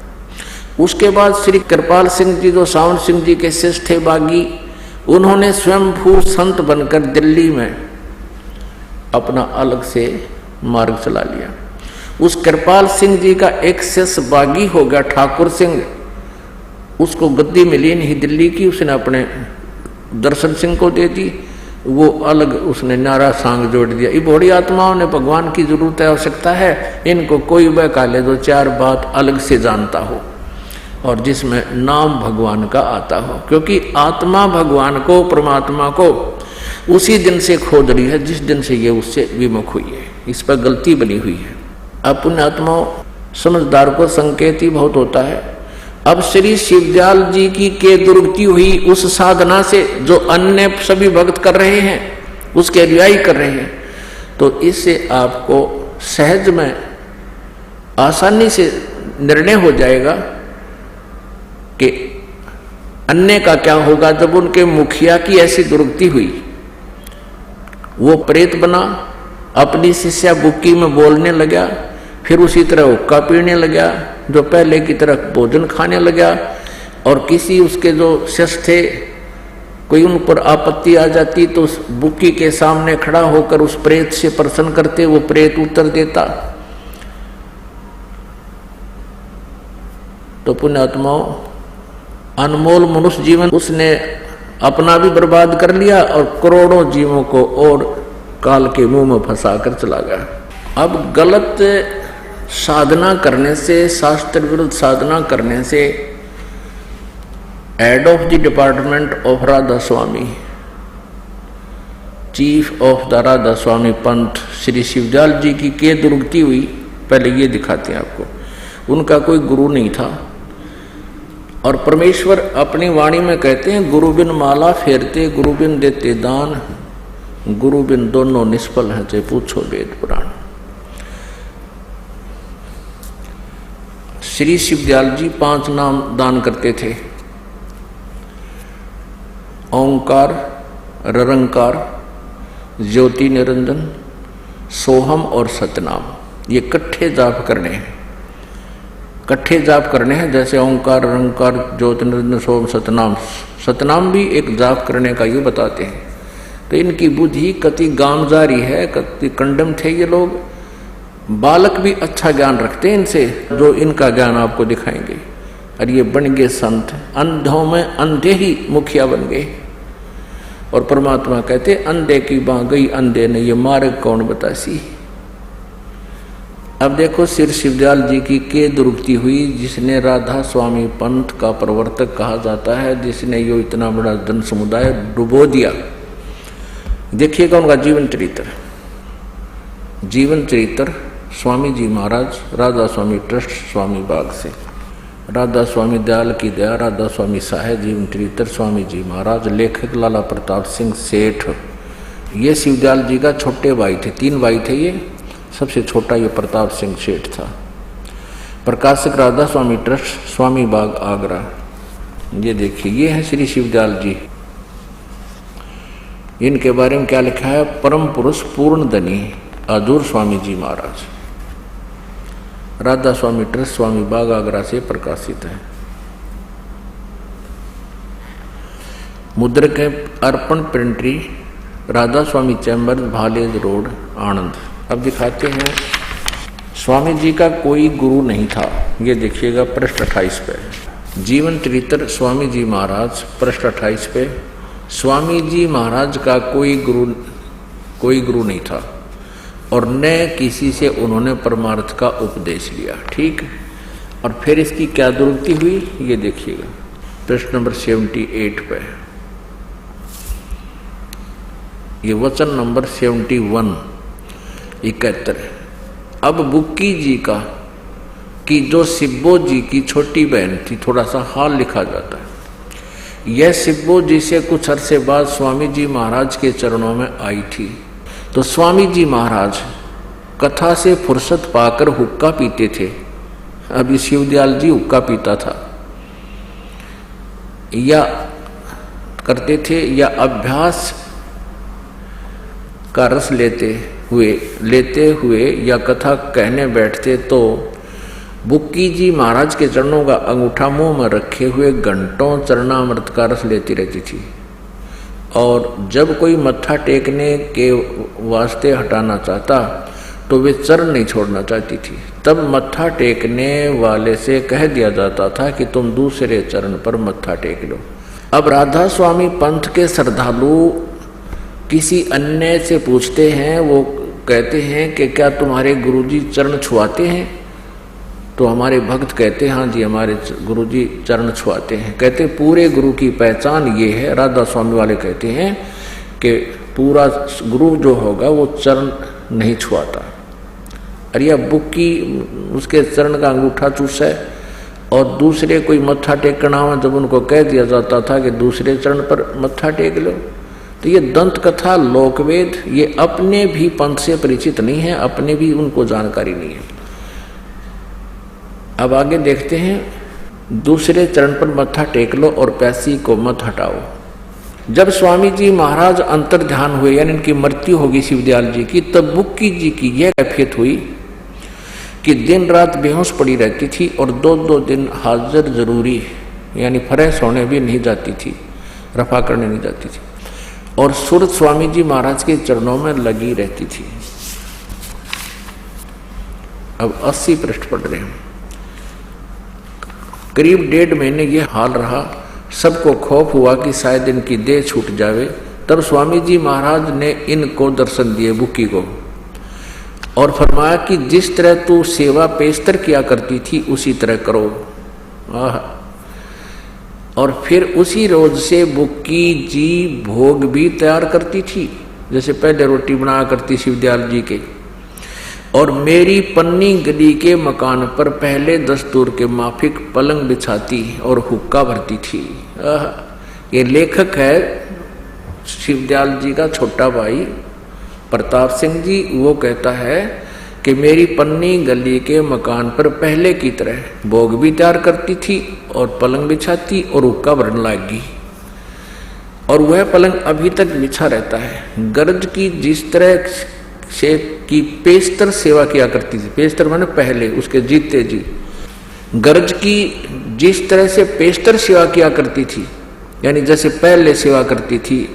उसके बाद श्री कृपाल सिंह जी, जो सावण सिंह जी के शिष्य थे बागी, उन्होंने स्वयंभू संत बनकर दिल्ली में अपना अलग से मार्ग चला लिया। उस कृपाल सिंह जी का एक शिष्य बागी हो गया ठाकुर सिंह, उसको गद्दी मिली नहीं दिल्ली की, उसने अपने दर्शन सिंह को दे दी। वो अलग उसने नारा सांग जोड़ दिया। ये बड़ी आत्माओं ने भगवान की जरूरत है, आवश्यकता है, इनको कोई बहका ले दो, चार बात अलग से जानता हो और जिसमें नाम भगवान का आता हो। क्योंकि आत्मा भगवान को, परमात्मा को उसी दिन से खोज रही है जिस दिन से ये उससे विमुख हुई है। इस पर गलती बनी हुई है। अब पुण्यात्माओं, समझदार को संकेत ही बहुत होता है। अब श्री शिवदयाल जी की के दुर्गति हुई उस साधना से जो अन्य सभी भक्त कर रहे हैं, उसके अनुयायी कर रहे हैं, तो इससे आपको सहज में आसानी से निर्णय हो जाएगा कि अन्य का क्या होगा। जब उनके मुखिया की ऐसी दुर्गति हुई, वो प्रेत बना, अपनी शिष्या बुक्की में बोलने लगा, फिर उसी तरह हुक्का पीने लगा, जो पहले की तरह भोजन खाने लगा, और किसी उसके जो शिष्य थे कोई उन पर आपत्ति आ जाती तो उस बुक्की के सामने खड़ा होकर उस प्रेत से प्रश्न करते, वो प्रेत उत्तर देता। तो पुण्यात्माओं, अनमोल मनुष्य जीवन उसने अपना भी बर्बाद कर लिया और करोड़ों जीवों को और काल के मुंह में फंसा कर चला गया। अब गलत साधना करने से, शास्त्र विरुद्ध साधना करने से head of the department of Radha Swami, chief of the Radha Swami पंथ श्री शिवदयाल जी की के दुर्गति हुई। पहले ये दिखाते हैं आपको, उनका कोई गुरु नहीं था। और परमेश्वर अपनी वाणी में कहते हैं, गुरु बिन माला फेरते, गुरु बिन देते दान, गुरु बिन दोनों निष्फल हैं, चाहे पूछो वेद पुराण। श्री शिवदयाल जी 5 नाम दान करते थे, ओंकार, ररंकार, ज्योति निरंजन, सोहम और सतनाम। ये इकट्ठे जाप करने हैं। कट्ठे जाप करने हैं, जैसे ओंकार रंकार ज्योत निरंजन सोम सतनाम। सतनाम भी एक जाप करने का यूँ बताते हैं। तो इनकी बुद्धि कति गामजारी है, कति कंडम थे ये लोग। बालक भी अच्छा ज्ञान रखते हैं इनसे, जो इनका ज्ञान आपको दिखाएंगे। और ये बन गए संत, अंधों में अंधे ही मुखिया बन गए। और परमात्मा कहते अंधे की बाँ गई अंधे ने, ये मार्ग कौन बतासी। अब देखो सिर शिवदयाल जी की के दुरुक्ति हुई, जिसने राधा स्वामी पंथ का प्रवर्तक कहा जाता है, जिसने यो इतना बड़ा जन समुदाय डुबो दिया। देखिएगा उनका जीवन चरित्र। जीवन चरित्र स्वामी जी महाराज, राधा स्वामी ट्रस्ट, स्वामी बाग से। राधा स्वामी दयाल की दया, राधा स्वामी साहे, जीवन चरित्र स्वामी जी महाराज। लेखक लाला प्रताप सिंह सेठ। ये शिवदयाल जी का छोटे भाई थे, 3 भाई थे ये, सबसे छोटा ये प्रताप सिंह सेठ था। प्रकाशक राधा स्वामी ट्रस्ट, स्वामी बाग आगरा। ये देखिए, ये है श्री शिवदयाल जी। इनके बारे में क्या लिखा है? परम पुरुष पूर्ण धनी आजूर स्वामी जी महाराज। राधा स्वामी ट्रस्ट, स्वामी बाग आगरा से प्रकाशित है। मुद्रक है अर्पण प्रिंटरी, राधा स्वामी चैम्बर, भालेज रोड, आनंद। अब दिखाते हैं स्वामी जी का कोई गुरु नहीं था। ये देखिएगा पृष्ठ 28 पे। जीवन चरित्र स्वामी जी महाराज, पृष्ठ 28 पे। स्वामी जी महाराज का कोई गुरु नहीं था और न किसी से उन्होंने परमार्थ का उपदेश लिया। ठीक। और फिर इसकी क्या दुरुक्ति हुई ये देखिएगा प्रश्न नंबर 78 पे। ये वचन नंबर 71 71। अब बुक्की जी का कि जो सिब्बो जी की छोटी बहन थी, थोड़ा सा हाल लिखा जाता है। यह सिब्बो जी से कुछ अरसे बाद स्वामी जी महाराज के चरणों में आई थी। तो स्वामी जी महाराज कथा से फुर्सत पाकर हुक्का पीते थे। अभी शिवदयाल जी हुक्का पीता था या करते थे, या अभ्यास का रस लेते हुए या कथा कहने बैठते, तो बुक्की जी महाराज के चरणों का अंगूठा मुंह में रखे हुए घंटों चरणामृत का रस लेती रहती थी। और जब कोई मत्था टेकने के वास्ते हटाना चाहता तो वे चरण नहीं छोड़ना चाहती थी। तब मत्था टेकने वाले से कह दिया जाता था कि तुम दूसरे चरण पर मत्था टेक लो। अब राधा स्वामी पंथ के श्रद्धालु किसी अन्य से पूछते हैं, वो कहते हैं कि क्या तुम्हारे गुरुजी चरण छुआते हैं? तो हमारे भक्त कहते हैं हाँ जी हमारे गुरुजी चरण छुआते हैं। कहते पूरे गुरु की पहचान ये है। राधा स्वामी वाले कहते हैं कि पूरा गुरु जो होगा वो चरण नहीं छुआता। अरे अब बुक्की उसके चरण का अंगूठा चूसा है और दूसरे कोई मत्था टेकना हो, जब उनको कह दिया जाता था कि दूसरे चरण पर मत्था टेक लो। तो ये दंत कथा लोकवेद ये अपने भी पंथ से परिचित नहीं है, अपने भी उनको जानकारी नहीं है। अब आगे देखते हैं, दूसरे चरण पर मत्था टेक लो और पैसी को मत हटाओ। जब स्वामी जी महाराज अंतर ध्यान हुए, यानी इनकी मृत्यु होगी शिवदयाल जी की, तब बुक्की जी की यह कैफियत हुई कि दिन रात बेहोश पड़ी रहती थी और 2-2 दिन हाजिर जरूरी यानी फ्रेश होने भी नहीं जाती थी, रफा करने नहीं जाती थी, और सूरत स्वामी जी महाराज के चरणों में लगी रहती थी। अब 80 पृष्ठ पढ़ रहे हैं। करीब 1.5 महीने ये हाल रहा। सबको खौफ हुआ कि शायद इनकी देह छूट जावे। तब स्वामी जी महाराज ने इनको दर्शन दिए, बुक्की को, और फरमाया कि जिस तरह तू सेवा पेशतर किया करती थी उसी तरह करो। और फिर उसी रोज से बुक्की जी भोग भी तैयार करती थी, जैसे पहले रोटी बनाया करती शिवदयाल जी के। और मेरी पन्नी गली के मकान पर पहले दस्तूर के माफिक पलंग बिछाती और हुक्का भरती थी। ये लेखक है शिवदयाल जी का छोटा भाई प्रताप सिंह जी। वो कहता है कि मेरी पन्नी गली के मकान पर पहले की तरह भोग भी तैयार करती थी और पलंग बिछाती और हुक्का भरने लगी। और वह पलंग अभी तक बिछा रहता है। गर्ज की जिस तरह से की पेशतर सेवा किया करती थी, पेशतर माने पहले उसके जीते जी, गरज की जिस तरह से पेशतर सेवा किया करती थी, यानी जैसे पहले सेवा करती थी,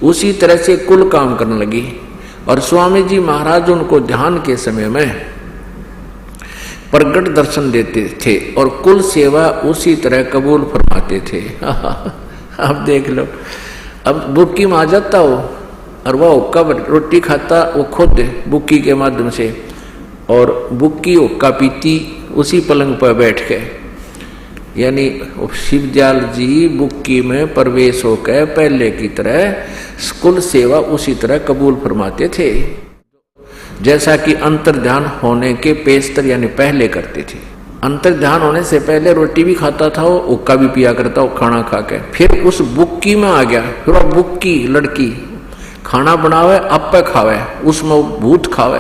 उसी तरह से कुल काम करने लगी। और स्वामी जी महाराज उनको ध्यान के समय में प्रगट दर्शन देते थे और कुल सेवा उसी तरह कबूल फरमाते थे। आप देख लो, अब बुक्की में आ जाता हो और वह हुक्का रोटी खाता, वो खुद बुक्की के माध्यम से, और बुक्की हुक्का पीती उसी पलंग पर बैठ के। यानी शिवदयाल जी बुक्की में प्रवेश होकर पहले की तरह कुल सेवा उसी तरह कबूल फरमाते थे, जैसा कि अंतर ध्यान होने के पेशतर यानी पहले करते थे। अंतर ध्यान होने से पहले रोटी भी खाता था, वो हुक्का भी पिया करता, वो खाना खा के फिर उस बुक्की में आ गया। फिर वो बुक्की लड़की खाना बनावे अब पे खावे, उसमें भूत खावे,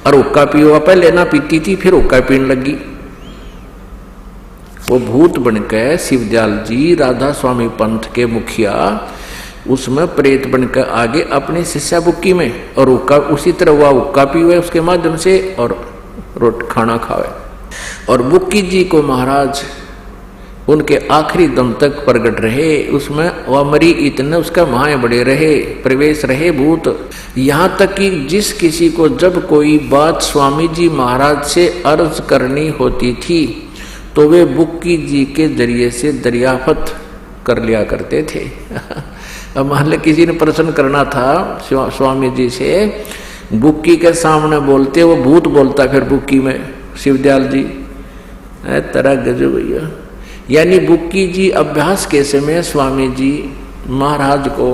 और हुक्का पियो पहले ना पीती थी, फिर हुक्का पीने लगी। वो भूत बनकर शिवदयाल जी राधा स्वामी पंथ के मुखिया उसमें प्रेत बनकर आगे अपने शिष्या बुक्की में, और हुक्का उसी तरह हुआ हुक्का पीवे उसके माध्यम से और रोट खाना खावे। और बुक्की जी को महाराज उनके आखिरी दम तक प्रगट रहे, उसमें वह मरी इतने उसका माए बड़े रहे, प्रवेश रहे भूत। यहाँ तक कि जिस किसी को जब कोई बात स्वामी जी महाराज से अर्ज करनी होती थी तो वे बुक्की जी के जरिए से दरियाफत कर लिया करते थे। अब मान लो किसी ने प्रश्न करना था स्वामी जी से, बुक्की के सामने बोलते, वो भूत बोलता फिर बुक्की में शिवदयाल जी तरह गजब भैया। यानी बुक्की जी अभ्यास के समय स्वामी जी महाराज को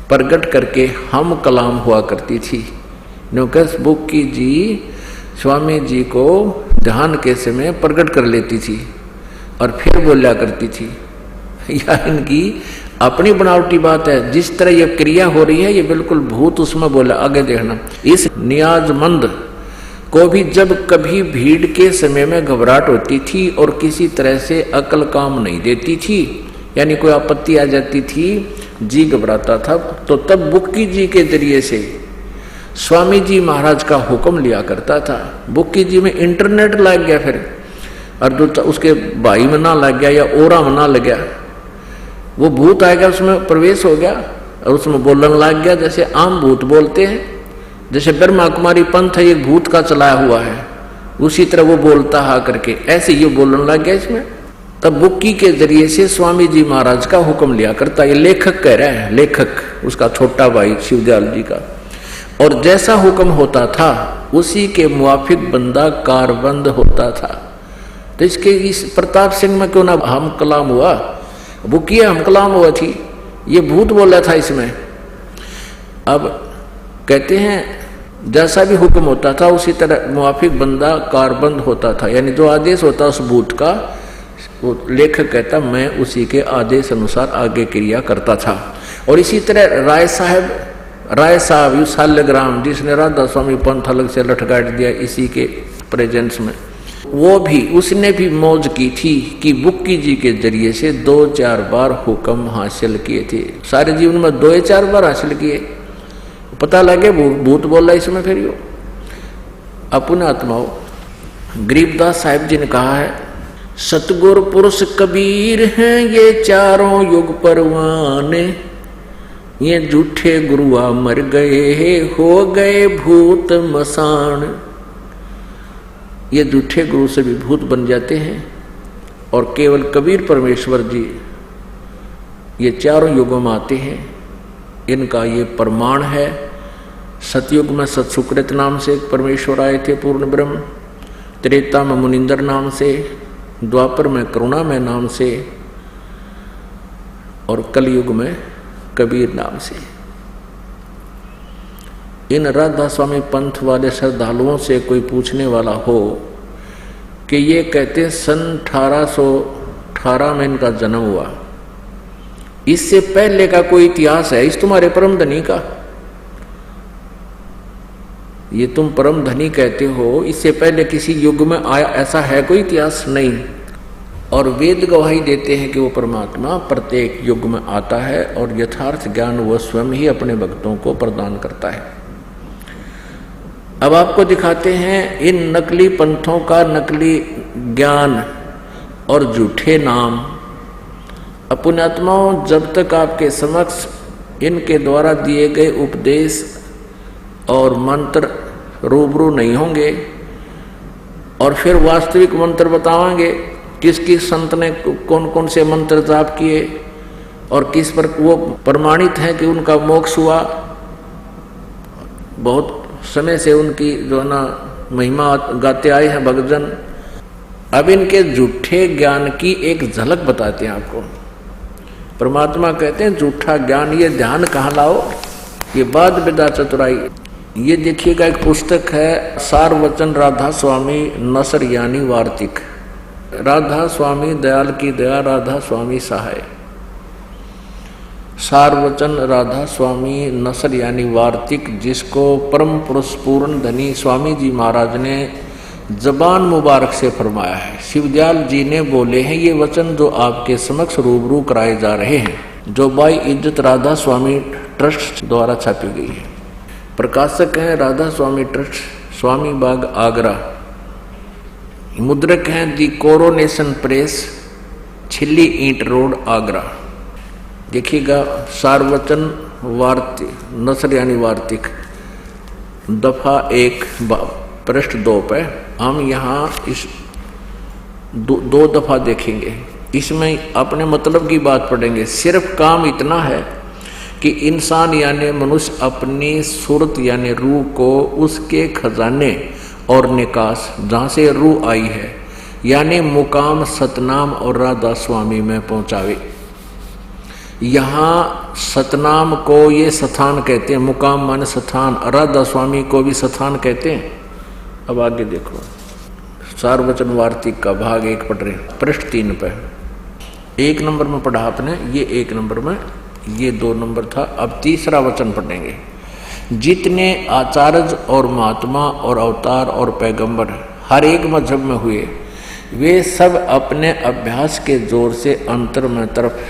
प्रगट करके हम कलाम हुआ करती थी। नौकस बुक्की जी स्वामी जी को ध्यान के समय प्रकट कर लेती थी और फिर बोला करती थी। या इनकी अपनी बनावटी बात है, जिस तरह ये क्रिया हो रही है ये बिल्कुल भूत उसमें बोला। आगे देखना, इस नियाजमंद को भी जब कभी भीड़ के समय में घबराहट होती थी और किसी तरह से अकल काम नहीं देती थी, यानी कोई आपत्ति आ जाती थी, जी घबराता था, तो तब बुक्की जी के जरिए से स्वामी जी महाराज का हुक्म लिया करता था। बुक्की जी में इंटरनेट लग गया फिर, और उसके भाई में ना लग गया या ओरा में ना लग गया, वो भूत आ गया उसमें प्रवेश हो गया और उसमें बोलने लग गया जैसे आम भूत बोलते हैं। जैसे ब्रह्मा कुमारी पंथ है, एक भूत का चलाया हुआ है, उसी तरह वो बोलता हा करके ऐसे ये बोलने लग गया इसमें। तब बुक्की के जरिए से स्वामी जी महाराज का हुक्म लिया करता। ये लेखक कह रहा है, लेखक उसका छोटा भाई शिवदयाल जी का। और जैसा हुक्म होता था उसी के मुआफिक बंदा कारबंद होता था। तो इसके इस प्रताप सिंह में क्यों ना हम कलाम हुआ, बुक्की हम कलाम हुआ थी, ये भूत बोला था इसमें। अब कहते हैं जैसा भी हुक्म होता था उसी तरह मुआफिक बंदा कारबंद होता था, यानी जो आदेश होता उस भूत का, वो लेखक कहता मैं उसी के आदेश अनुसार आगे क्रिया करता था। और इसी तरह राय साहब साल्यग्राम जिसने राधा स्वामी पंथ अलग से लटकाट दिया इसी के प्रेजेंस में, वो भी उसने भी मौज की थी कि बुक्की जी के जरिए से 2-4 बार हुक्म हासिल किए थे। सारे जीवन में 2-4 बार हासिल किए। पता लगे भूत बोला इसमें फिर यो अपने आत्माओं। गरीबदास साहिब जी ने कहा है, सतगुर पुरुष कबीर हैं ये चारों युग परवाने, ये झूठे गुरुआ मर गए हो गए भूत मसान। ये झूठे गुरु से भी भूत बन जाते हैं और केवल कबीर परमेश्वर जी ये चारों युगों में आते हैं। इनका ये प्रमाण है। सतयुग में सत्सुकृत नाम से एक परमेश्वर आए थे पूर्ण ब्रह्म, त्रेता में मुनिंदर नाम से, द्वापर में करुणामय नाम से, और कलयुग में कबीर नाम से। इन राधा स्वामी पंथ वाले श्रद्धालुओं से कोई पूछने वाला हो कि ये कहते हैं सन 1818 में इनका जन्म हुआ, इससे पहले का कोई इतिहास है इस तुम्हारे परम धनी का? ये तुम परम धनी कहते हो, इससे पहले किसी युग में आया ऐसा है कोई इतिहास? नहीं। और वेद गवाही देते हैं कि वो परमात्मा प्रत्येक युग में आता है और यथार्थ ज्ञान वह स्वयं ही अपने भक्तों को प्रदान करता है। अब आपको दिखाते हैं इन नकली पंथों का, नकली ज्ञान और झूठे नाम। पुण्यात्माओं, जब तक आपके समक्ष इनके द्वारा दिए गए उपदेश और मंत्र रूबरू नहीं होंगे और फिर वास्तविक मंत्र बतावांगे, किस किस संत ने कौन कौन से मंत्र जाप किए और किस पर वो प्रमाणित है कि उनका मोक्ष हुआ, बहुत समय से उनकी जो है ना महिमा गाते आए हैं भक्तजन। अब इनके झूठे ज्ञान की एक झलक बताते हैं आपको। परमात्मा कहते हैं झूठा ज्ञान ये ध्यान कहाँ लाओ, ये बात विद्या चतुराई। ये देखिएगा, एक पुस्तक है सार वचन राधा स्वामी नसर यानी वार्तिक। राधा स्वामी दयाल की दया, राधा स्वामी सहाय। सार वचन राधा स्वामी नसर यानी वार्तिक, जिसको परम पुरुष पूर्ण धनी स्वामी जी महाराज ने जबान मुबारक से फरमाया है। शिवदयाल जी ने बोले हैं ये वचन जो आपके समक्ष रूबरू कराए जा रहे हैं, जो बाई इज्जत राधा स्वामी ट्रस्ट द्वारा छापी गई है। प्रकाशक हैं राधा स्वामी ट्रस्ट, स्वामी बाग आगरा। मुद्रक हैं दी कोरोनेशन प्रेस, छिल्ली ईंट रोड आगरा। देखिएगा, सारवचन वार्तिक नसर यानी वार्तिक, दफा 1 पृष्ठ 2 पे हम यहाँ इस दो दफा देखेंगे। इसमें अपने मतलब की बात पढ़ेंगे। सिर्फ काम इतना है कि इंसान यानी मनुष्य अपनी सूरत यानी रूह को उसके खजाने और निकास जहाँ से रूह आई है यानी मुकाम सतनाम और राधा स्वामी में पहुँचावे। यहाँ सतनाम को ये स्थान कहते हैं, मुकाम माने स्थान, राधा स्वामी को भी स्थान कहते हैं। अब आगे देखो, सारवचन वार्तिक का भाग 1 पढ़ रहे हैं, पृष्ठ 3 पे 1 नंबर में पढ़ा आपने, ये 1 नंबर में, ये 2 नंबर था। अब तीसरा वचन पढ़ेंगे। जितने आचार्य और महात्मा और अवतार और पैगंबर हर एक मजहब में हुए, वे सब अपने अभ्यास के जोर से अंतर में तरफ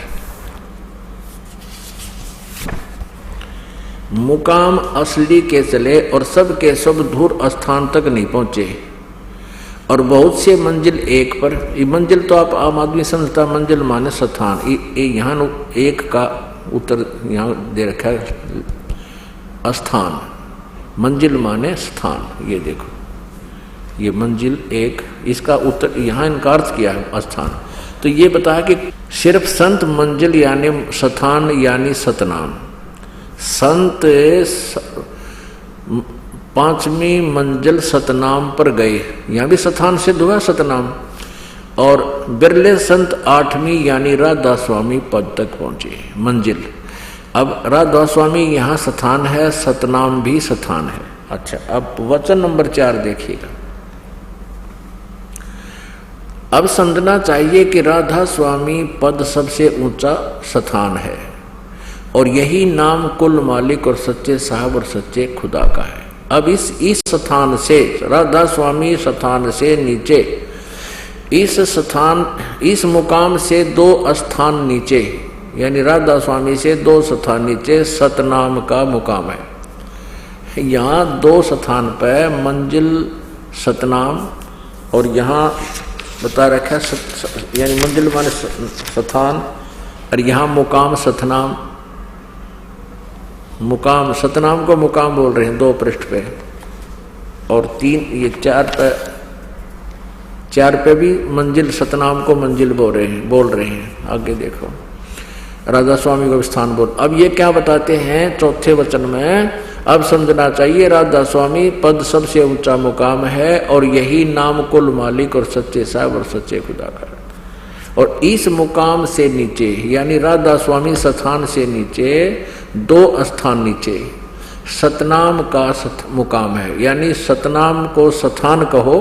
मुकाम असली के चले और सब के सब दूर स्थान तक नहीं पहुंचे। और बहुत से मंजिल एक पर, ये मंजिल तो आप आम आदमी समझता, मंजिल माने स्थान, यहाँ एक का उत्तर यहाँ दे रखा है स्थान, मंजिल माने स्थान। ये देखो, ये मंजिल 1, इसका उत्तर यहाँ इनका अर्थ किया है स्थान। तो ये बताया कि सिर्फ संत मंजिल यानी स्थान यानी सतनाम, संत 5वीं मंजिल सतनाम पर गए, यहाँ भी स्थान सिद्ध हुआ सतनाम। और बिरले संत 8वीं यानी राधा स्वामी पद तक पहुंचे मंजिल। अब राधा स्वामी यहाँ स्थान है, सतनाम भी स्थान है। अच्छा, अब वचन नंबर 4 देखिएगा। अब समझना चाहिए कि राधा स्वामी पद सबसे ऊंचा स्थान है और यही नाम कुल मालिक और सच्चे साहब और सच्चे खुदा का है। अब इस स्थान से, राधा स्वामी स्थान से नीचे, इस मुकाम से 2 स्थान नीचे, यानी राधा स्वामी से 2 स्थान नीचे सतनाम का मुकाम है। यहाँ 2 स्थान पर मंजिल सतनाम और यहाँ बता रखा है यानी मंजिल माने स्थान और यहाँ मुकाम सतनाम। मुकाम सतनाम को मुकाम बोल रहे हैं 2 पृष्ठ पे, और 3 ये 4 पे भी मंजिल सतनाम को मंजिल बोल रहे हैं। आगे देखो, राधा स्वामी को स्थान बोल। अब ये क्या बताते हैं चौथे वचन में, अब समझना चाहिए राधा स्वामी पद सबसे ऊंचा मुकाम है और यही नाम कुल मालिक और सच्चे साहब और सच्चे खुदा का। और इस मुकाम से नीचे यानी राधा स्वामी स्थान से नीचे 2 स्थान नीचे सतनाम का मुकाम है, यानी सतनाम को स्थान कहो,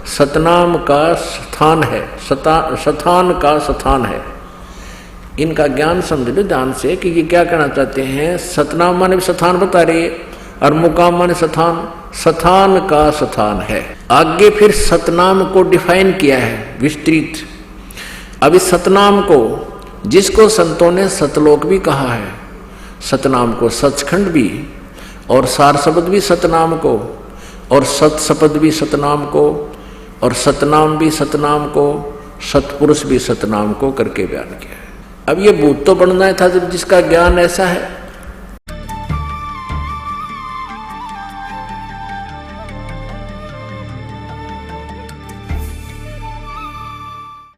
सतनाम का स्थान है, स्थान का स्थान है। इनका ज्ञान समझ लो ध्यान से कि ये क्या कहना चाहते हैं। सतनाम माने स्थान बता रही है और मुकाम माने स्थान, स्थान का स्थान है। आगे फिर सतनाम को डिफाइन किया है विस्तृत। अब इस सतनाम को, जिसको संतों ने सतलोक भी कहा है, सतनाम को सचखंड भी, और सार शब्द भी सतनाम को, और सत शब्द भी सतनाम को, और सतनाम भी सतनाम को, सतपुरुष भी सतनाम को करके बयान किया है। अब ये भूत तो बनना था जब जिसका ज्ञान ऐसा है,